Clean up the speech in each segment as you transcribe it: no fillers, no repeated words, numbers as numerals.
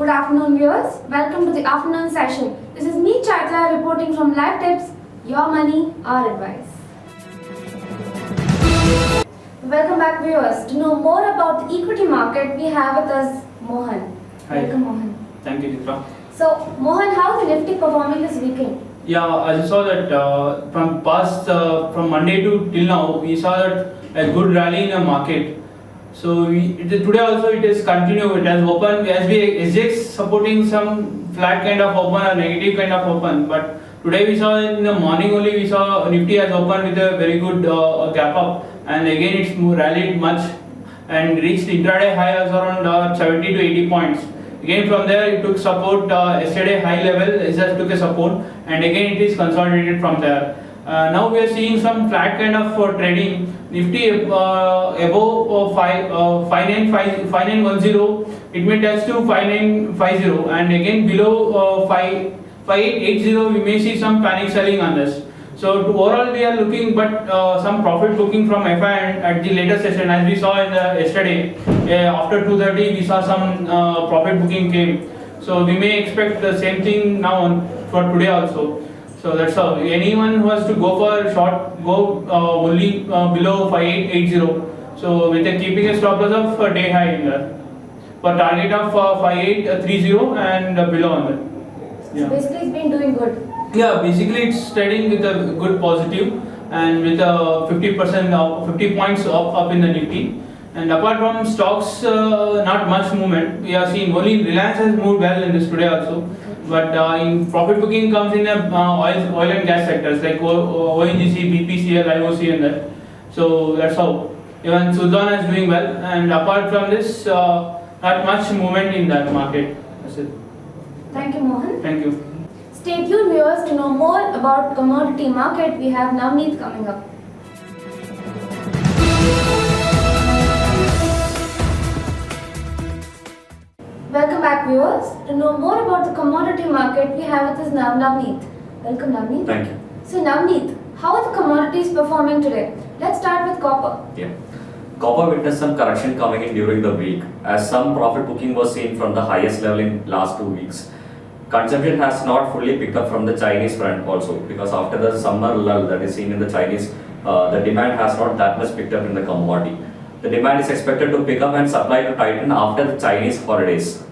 Good afternoon, viewers. Welcome to the afternoon session. This is me, Chaitya, reporting from Live Tips, Your Money, Our Advice. Welcome back, viewers. To know more about the equity market, we have with us Mohan. Hi. Welcome, Mohan. Thank you, Chitra. So, Mohan, how is the Nifty performing this weekend? Yeah, as you saw that from Monday to till now, we saw that a good rally in the market. So today also it has continued. It has opened SGX supporting some flat kind of open or negative kind of open. But today we saw in the morning only we saw Nifty has opened with a very good gap up, and again it's rallied much and reached intraday high as around 70 to 80 points. Again from there it took support, yesterday high level it just took a support, and again it is consolidated from there. Now we are seeing some flat kind of trading. Nifty above 5910, it may touch to 5950, and again below 5880 we may see some panic selling on this. So overall we are looking, but some profit booking from FI at the later session, as we saw in the yesterday after 2:30 we saw some profit booking came. So we may expect the same thing now for today also. So that's how anyone who has to go for short, go only below 5880. So with keeping a stop loss of day high in there, for target of 5830 and below on that. So basically it's been doing good. Yeah, basically it's trading with a good positive and with a 50 points up in the Nifty. And apart from stocks, not much movement. We are seeing only Reliance has moved well in this today also. But in profit booking comes in oil and gas sectors like ONGC, BPCL, IOC and that. So that's how. Even Suzlon is doing well. And apart from this, not much movement in that market. That's it. Thank you, Mohan. Thank you. Stay tuned, viewers, to know more about commodity market. We have Navneet coming up. Welcome back, viewers. To know more about the commodity market, we have with us now Navneet. Welcome, Navneet. Thank you. So, Navneet, how are the commodities performing today? Let's start with copper. Yeah. Copper witnessed some correction coming in during the week, as some profit booking was seen from the highest level in last 2 weeks. Consumption has not fully picked up from the Chinese front also, because after the summer lull that is seen in the Chinese, the demand has not that much picked up in the commodity. The demand is expected to pick up and supply to tighten after the Chinese holidays.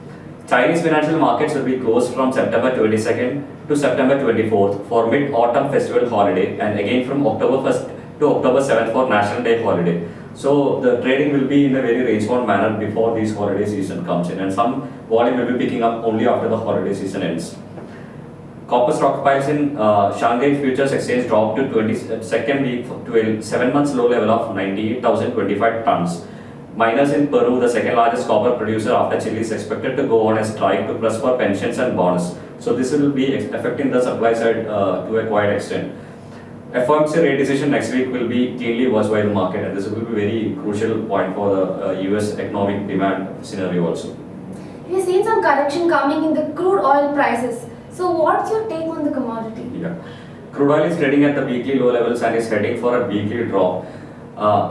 Chinese financial markets will be closed from September 22nd to September 24th for mid-autumn festival holiday, and again from October 1st to October 7th for National Day holiday. So the trading will be in a very range-bound manner before this holiday season comes in, and some volume will be picking up only after the holiday season ends. Copper stockpiles in Shanghai Futures Exchange dropped to 22nd week to a 7 months low level of 98,025 tons. Miners in Peru, the second largest copper producer after Chile, is expected to go on a strike to press for pensions and bonds. So this will be affecting the supply side to a quite extent. FOMC rate decision next week will be keenly watched by the market, and this will be a very crucial point for the US economic demand scenario also. We have seen some correction coming in the crude oil prices. So, what's your take on the commodity? Yeah, crude oil is trading at the weekly low levels and is heading for a weekly drop.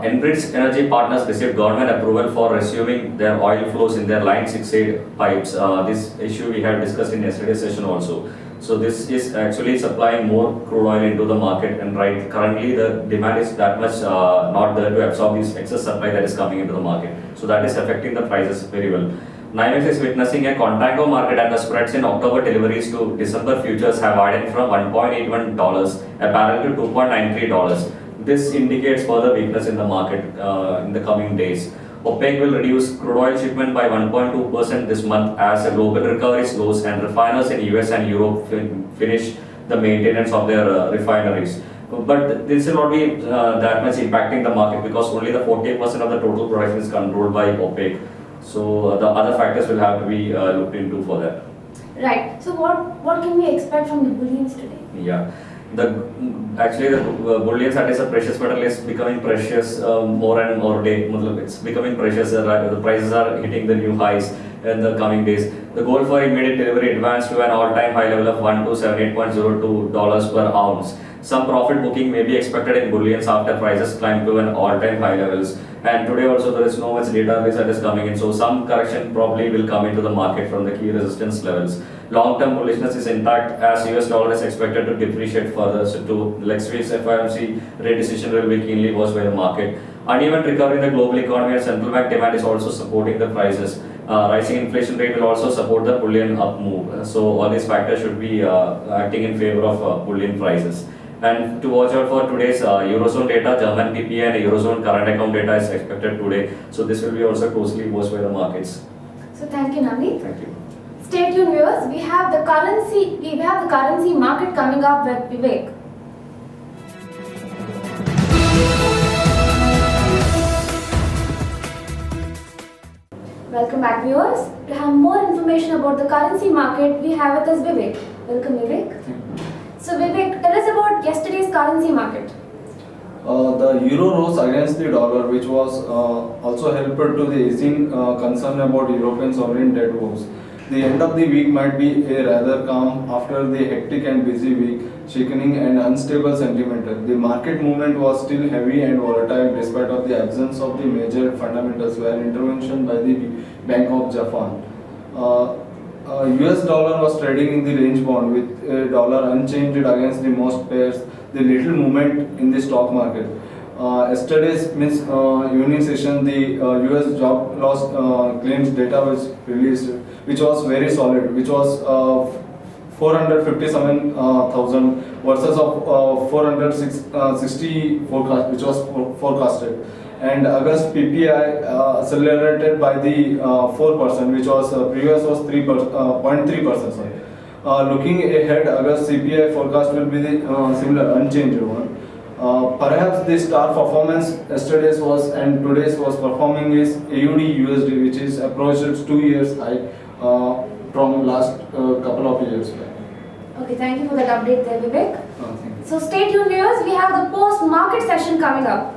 Enbridge Energy Partners received government approval for resuming their oil flows in their Line 6 pipes. This issue we have discussed in yesterday's session also. So this is actually supplying more crude oil into the market, and currently the demand is that much not there to absorb this excess supply that is coming into the market. So that is affecting the prices very well. NYMEX is witnessing a contango market, and the spreads in October deliveries to December futures have widened from $1.81 a barrel to $2.93. This indicates further weakness in the market in the coming days. OPEC will reduce crude oil shipment by 1.2% this month as a global recovery slows and refiners in US and Europe finish the maintenance of their refineries. But this will not be that much impacting the market, because only the 40% of the total production is controlled by OPEC. So the other factors will have to be looked into for that. Right. So what can we expect from the bullions today? Yeah. Actually the bullions, that is a precious metal, is becoming precious more and more day. It's becoming precious. The prices are hitting the new highs in the coming days. The gold for immediate delivery advanced to an all-time high level of $1,278.02 per ounce. Some profit booking may be expected in bullions after prices climb to an all-time high levels. And today also there is no much data that is coming in, so some correction probably will come into the market from the key resistance levels. Long-term bullishness is intact as US dollar is expected to depreciate further. So to next week's FOMC rate decision will be keenly watched by the market. Uneven recovery in the global economy and central bank demand is also supporting the prices. Rising inflation rate will also support the bullion up move. So all these factors should be acting in favor of bullion prices. And to watch out for today's Eurozone data, German PPI and Eurozone current account data is expected today. So this will be also closely watched by the markets. So thank you, Navneet. Thank you. Stay tuned, viewers. We have the currency market coming up with Vivek. Welcome back, viewers. To have more information about the currency market, we have with us Vivek. Welcome, Vivek. So Vivek, tell us about yesterday's currency market. The euro rose against the dollar, which was also helped to the easing concern about European sovereign debt woes. The end of the week might be a rather calm after the hectic and busy week, shaking and unstable sentiment. The market movement was still heavy and volatile despite of the absence of the major fundamentals where intervention by the Bank of Japan. US dollar was trading in the range bound with dollar unchanged against the most pairs. The little movement in the stock market. Yesterday's evening session, the US job loss claims data was released, which was very solid, which was 457,000 versus of 460 forecast, which was forecasted. And August PPI accelerated by the 4%, which was previous was 0.3%. Sorry. Looking ahead, August CPI forecast will be the similar, unchanged one. Perhaps the star performance yesterday's was and today's was performing is AUD USD, which is approached its 2 years high from last couple of years back. Okay, thank you for that update there, Vivek. Thank you. So stay tuned, viewers. We have the post-market session coming up.